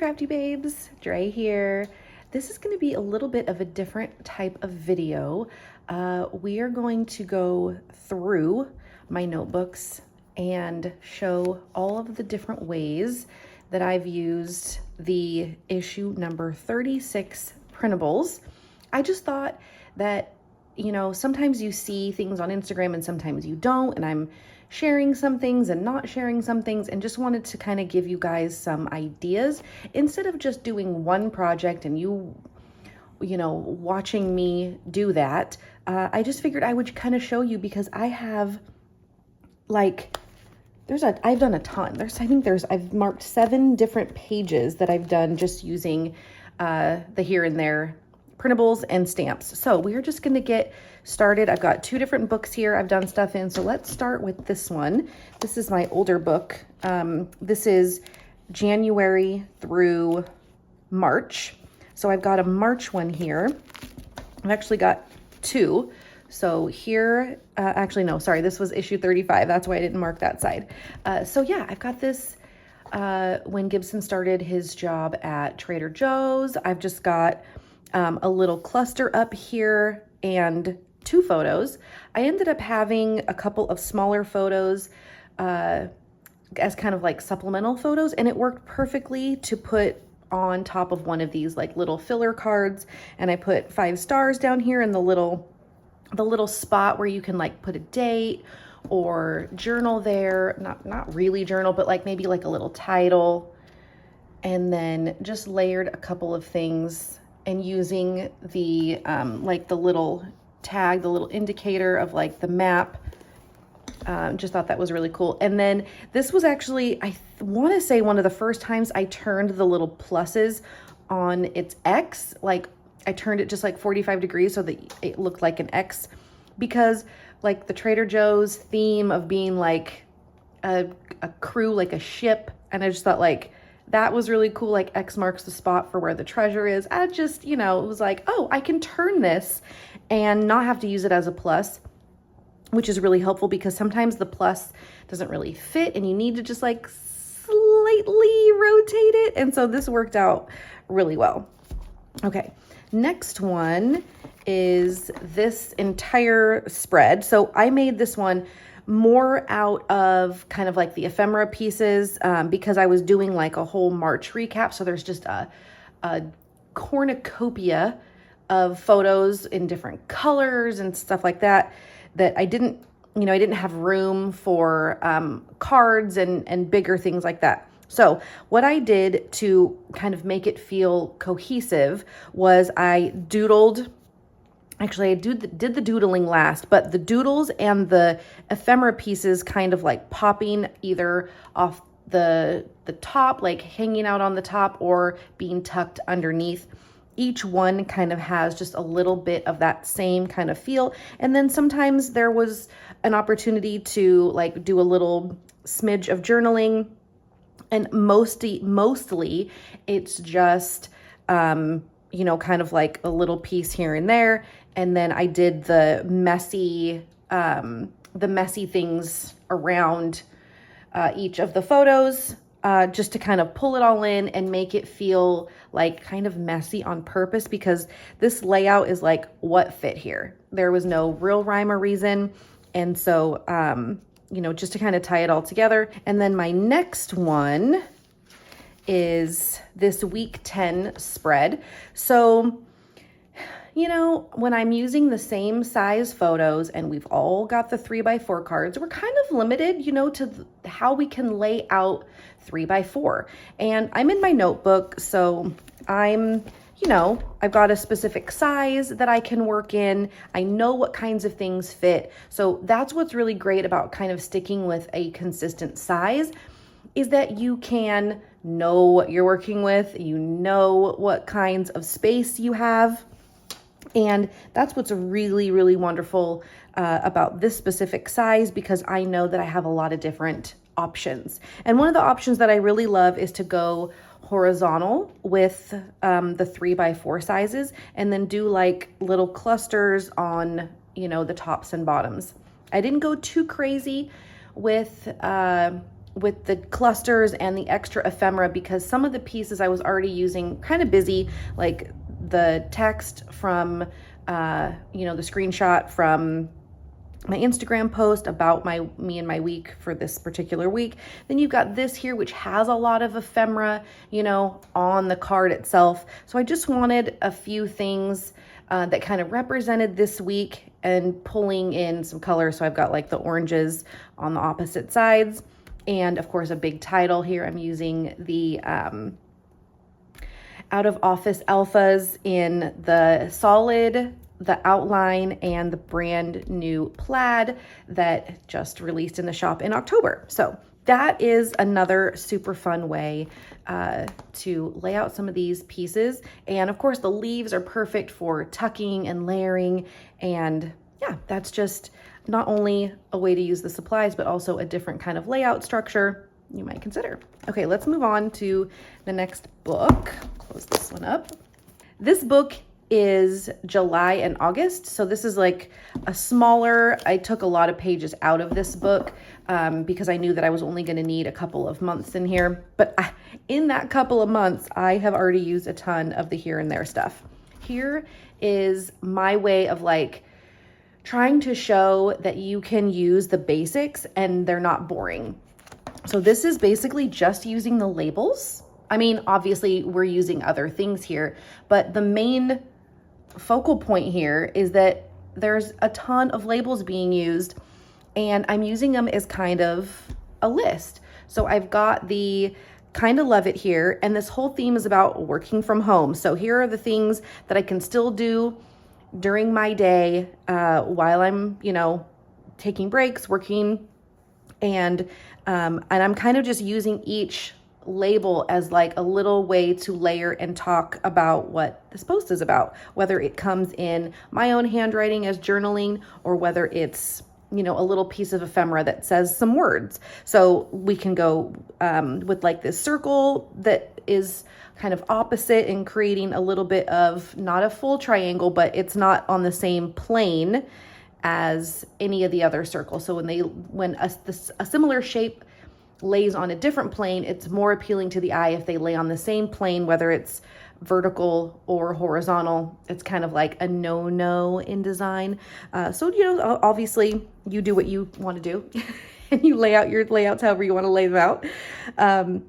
crafty babes, Dre here. This is going to be a little bit of a different type of video. We are going to go through my notebooks and show all of the different ways that I've used the issue number 36 printables. I just thought that, sometimes you see things on Instagram and sometimes you don't, and I'm sharing some things and not sharing some things, and just wanted to kind of give you guys some ideas instead of just doing one project and you watching me do that. I just figured I would kind of show you, because I have I've done a ton. I've marked 7 different pages that I've done just using the here and there printables and stamps. So we're just going to get started. I've got 2 different books here I've done stuff in. So let's start with this one. This is my older book. This is January through March. So I've got a March one here. I've actually got 2. So here, this was issue 35. That's why I didn't mark that side. I've got this when Gibson started his job at Trader Joe's. I've just got a little cluster up here and 2 photos. I ended up having a couple of smaller photos as kind of like supplemental photos, and it worked perfectly to put on top of one of these like little filler cards. And I put 5 stars down here in the little spot where you can like put a date or journal there. Not really journal, but like maybe like a little title. And then just layered a couple of things and using the the little tag, the little indicator of like the map. Just thought that was really cool. And then this was actually, I want to say, one of the first times I turned the little pluses on its X. Like I turned it just like 45 degrees so that it looked like an X, because like the Trader Joe's theme of being like a crew, like a ship. And I just thought like that was really cool. Like X marks the spot for where the treasure is. I just, it was like, oh, I can turn this and not have to use it as a plus, which is really helpful because sometimes the plus doesn't really fit and you need to just like slightly rotate it. And so this worked out really well. Okay. Next one is this entire spread. So I made this one more out of kind of like the ephemera pieces because I was doing like a whole March recap. So there's just a cornucopia of photos in different colors and stuff like that I didn't have room for cards and bigger things like that. So what I did to kind of make it feel cohesive was I doodled. Actually, I did the doodling last, but the doodles and the ephemera pieces kind of like popping either off the top, like hanging out on the top, or being tucked underneath. Each one kind of has just a little bit of that same kind of feel. And then sometimes there was an opportunity to like do a little smidge of journaling. And mostly it's just, kind of like a little piece here and there. And then I did the messy things around each of the photos, just to kind of pull it all in and make it feel like kind of messy on purpose, because this layout is like what fit here. There was no real rhyme or reason. And so, just to kind of tie it all together. And then my next one is this week 10 spread. So, when I'm using the same size photos and we've all got the 3x4 cards, we're kind of limited, to how we can lay out 3x4. And I'm in my notebook, so I've got a specific size that I can work in. I know what kinds of things fit. So that's what's really great about kind of sticking with a consistent size, is that you can know what you're working with. You know what kinds of space you have. And that's what's really, really wonderful about this specific size, because I know that I have a lot of different options. And one of the options that I really love is to go horizontal with the 3x4 sizes, and then do like little clusters on, the tops and bottoms. I didn't go too crazy with with the clusters and the extra ephemera, because some of the pieces I was already using kind of busy, like the text from, you know, the screenshot from my Instagram post about me and my week for this particular week. Then you've got this here, which has a lot of ephemera, you know, on the card itself. So I just wanted a few things that kind of represented this week and pulling in some color. So I've got like the oranges on the opposite sides. And of course, a big title here. I'm using the Out of Office Alphas in the solid, the outline, and the brand new plaid that just released in the shop in October. So that is another super fun way to lay out some of these pieces. And of course, the leaves are perfect for tucking and layering. And yeah, that's just not only a way to use the supplies, but also a different kind of layout structure you might consider. Okay, let's move on to the next book. Close this one up. This book is July and August. So this is like a smaller, I took a lot of pages out of this book because I knew that I was only going to need a couple of months in here. But in that couple of months, I have already used a ton of the here and there stuff. Here is my way of like trying to show that you can use the basics and they're not boring. So this is basically just using the labels. I mean, obviously we're using other things here, but the main focal point here is that there's a ton of labels being used and I'm using them as kind of a list. So I've got the kind of love it here, and this whole theme is about working from home. So here are the things that I can still do during my day while I'm, you know, taking breaks, working, and I'm kind of just using each label as like a little way to layer and talk about what this post is about, whether it comes in my own handwriting as journaling or whether it's, you know, a little piece of ephemera that says some words. So we can go with like this circle that is kind of opposite and creating a little bit of not a full triangle, but it's not on the same plane as any of the other circles. So when a similar shape lays on a different plane, it's more appealing to the eye if they lay on the same plane, whether it's vertical or horizontal. It's kind of like a no-no in design. So, you know, obviously you do what you want to do and you lay out your layouts however you want to lay them out.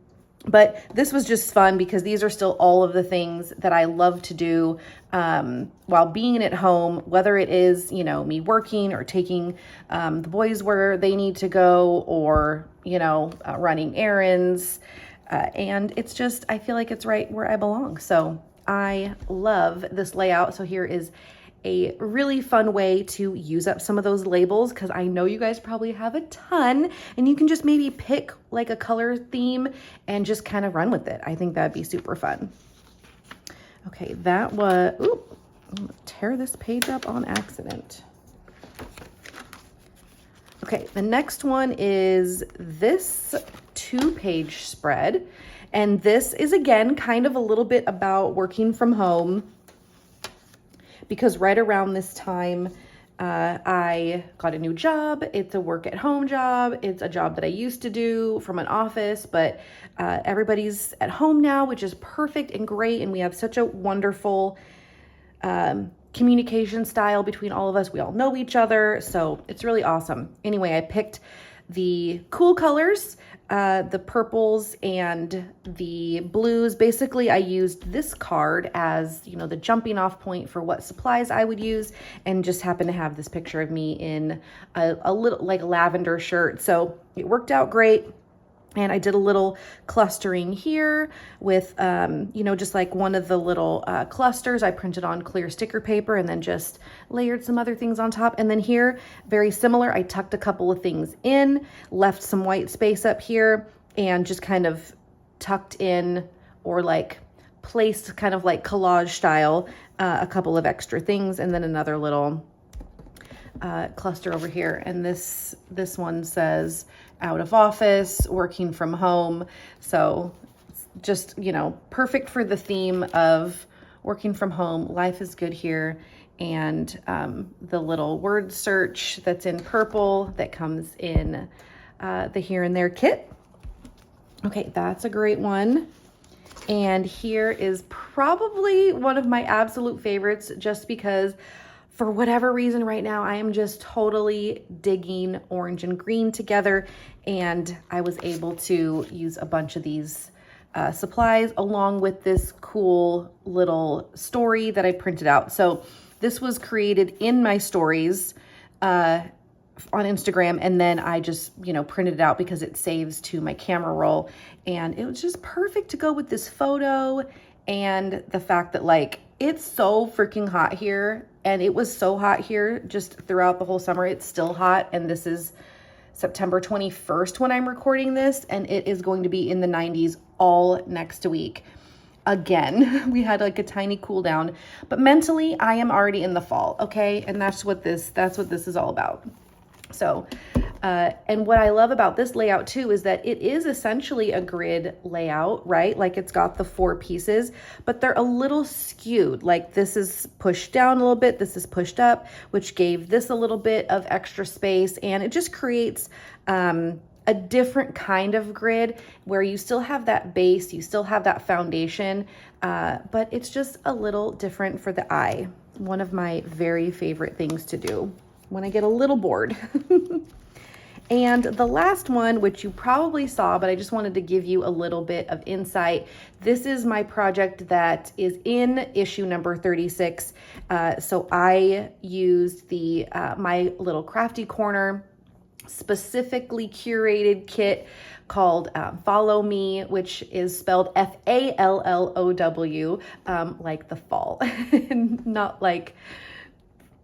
But this was just fun because these are still all of the things that I love to do while being at home, whether it is, you know, me working or taking the boys where they need to go, or, you know, running errands. And it's just, I feel like it's right where I belong. So I love this layout. So here is a really fun way to use up some of those labels, because I know you guys probably have a ton, and you can just maybe pick like a color theme and just kind of run with it. I think that'd be super fun. Okay, that was, ooh, I'm gonna tear this page up on accident. Okay, the next one is this 2-page spread. And this is, again, kind of a little bit about working from home, because right around this time, I got a new job. It's a work at home job. It's a job that I used to do from an office, but everybody's at home now, which is perfect and great. And we have such a wonderful communication style between all of us. We all know each other, so it's really awesome. Anyway, I picked the cool colors, the purples and the blues. Basically, I used this card as, you know, the jumping off point for what supplies I would use, and just happened to have this picture of me in a little like lavender shirt. So it worked out great. And I did a little clustering here with, you know, just like one of the little clusters I printed on clear sticker paper and then just layered some other things on top. And then here, very similar, I tucked a couple of things in, left some white space up here, and just kind of tucked in, or like placed kind of like collage style, a couple of extra things, and then another little cluster over here. And this one says out of office, working from home. So just, you know, perfect for the theme of working from home. Life is good here. And the little word search that's in purple that comes in the here and there kit. Okay, that's a great one. And here is probably one of my absolute favorites, just because for whatever reason right now, I am just totally digging orange and green together. And I was able to use a bunch of these supplies along with this cool little story that I printed out. So this was created in my stories on Instagram, and then I just, printed it out because it saves to my camera roll, and it was just perfect to go with this photo and the fact that like it's so freaking hot here, and it was so hot here just throughout the whole summer. It's still hot, and this is September 21st when I'm recording this, and it is going to be in the 90s all next week. Again, we had like a tiny cool down, but mentally I am already in the fall, okay? And that's what this is all about. So, and what I love about this layout too is that it is essentially a grid layout, right? Like it's got the 4 pieces, but they're a little skewed. Like this is pushed down a little bit, this is pushed up, which gave this a little bit of extra space, and it just creates a different kind of grid where you still have that base, you still have that foundation, but it's just a little different for the eye. One of my very favorite things to do when I get a little bored. And the last one, which you probably saw, but I just wanted to give you a little bit of insight. This is my project that is in issue number 36. So I used the my little crafty corner specifically curated kit called Follow Me, which is spelled Fallow, like the fall, not like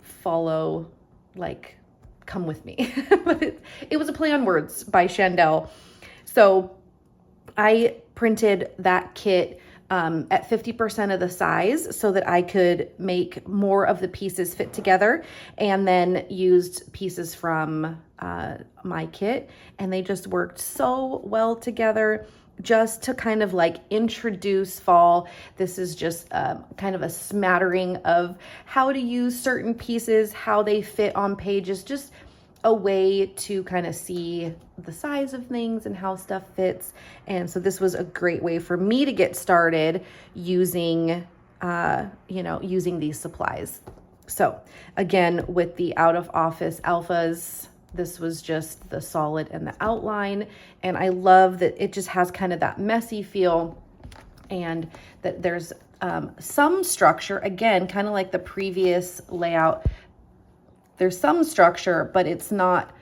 follow, like come with me. But it was a play on words by Chandel. So I printed that kit at 50% of the size so that I could make more of the pieces fit together, and then used pieces from my kit, and they just worked so well together just to kind of like introduce fall. This is just kind of a smattering of how to use certain pieces, how they fit on pages, just a way to kind of see the size of things and how stuff fits. And so this was a great way for me to get started using, using these supplies. So again, with the out of office alphas, this was just the solid and the outline. And I love that it just has kind of that messy feel, and that there's some structure, again, kind of like the previous layout. There's some structure, but it's not,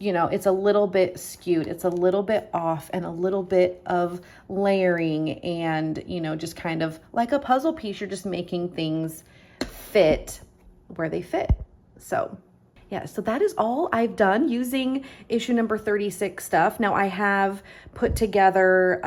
it's a little bit skewed. It's a little bit off, and a little bit of layering, and, just kind of like a puzzle piece. You're just making things fit where they fit. So yeah, so that is all I've done using issue number 36 stuff. Now I have put together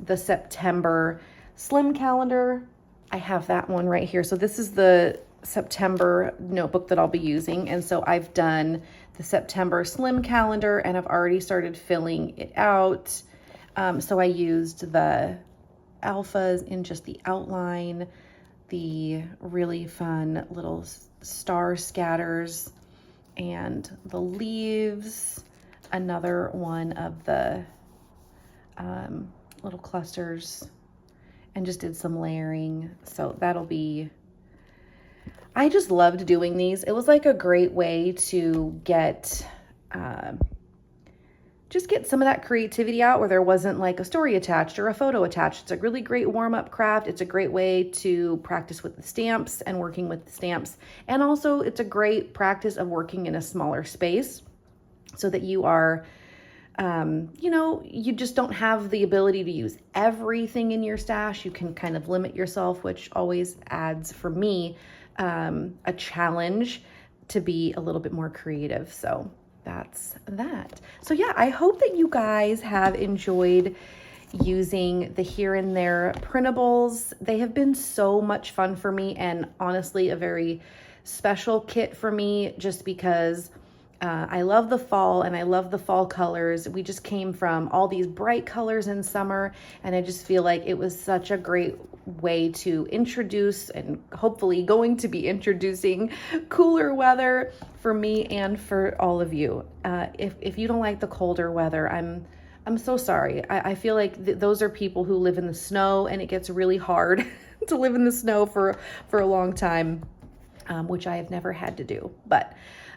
the September slim calendar. I have that one right here. So this is the September notebook that I'll be using. And so I've done the September slim calendar, and I've already started filling it out. So I used the alphas in just the outline, the really fun little star scatters, and the leaves, another one of the little clusters, and just did some layering. So that'll be, I just loved doing these. It was like a great way to get, just get some of that creativity out where there wasn't like a story attached or a photo attached. It's a really great warm-up craft. It's a great way to practice with the stamps and working with the stamps. And also it's a great practice of working in a smaller space so that you are, you just don't have the ability to use everything in your stash. You can kind of limit yourself, which always adds, for me, a challenge to be a little bit more creative. So that's that. So yeah, I hope that you guys have enjoyed using the Here and There printables. They have been so much fun for me, and honestly a very special kit for me, just because I love the fall and I love the fall colors. We just came from all these bright colors in summer, and I just feel like it was such a great way to introduce, and hopefully going to be introducing, cooler weather for me and for all of you. If you don't like the colder weather, I'm I'm so sorry. I feel like those are people who live in the snow, and it gets really hard to live in the snow for a long time, which I have never had to do. But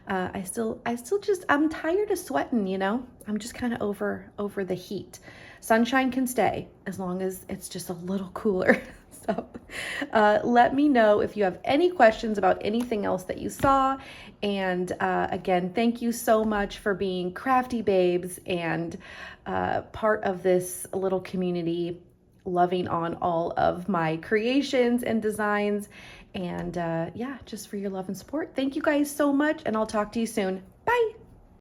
I still just, I'm tired of sweating, you know? I'm just kind of over the heat. Sunshine can stay as long as it's just a little cooler. So let me know if you have any questions about anything else that you saw. And again, thank you so much for being crafty babes and part of this little community, loving on all of my creations and designs. And yeah, just for your love and support. Thank you guys so much, and I'll talk to you soon. Bye.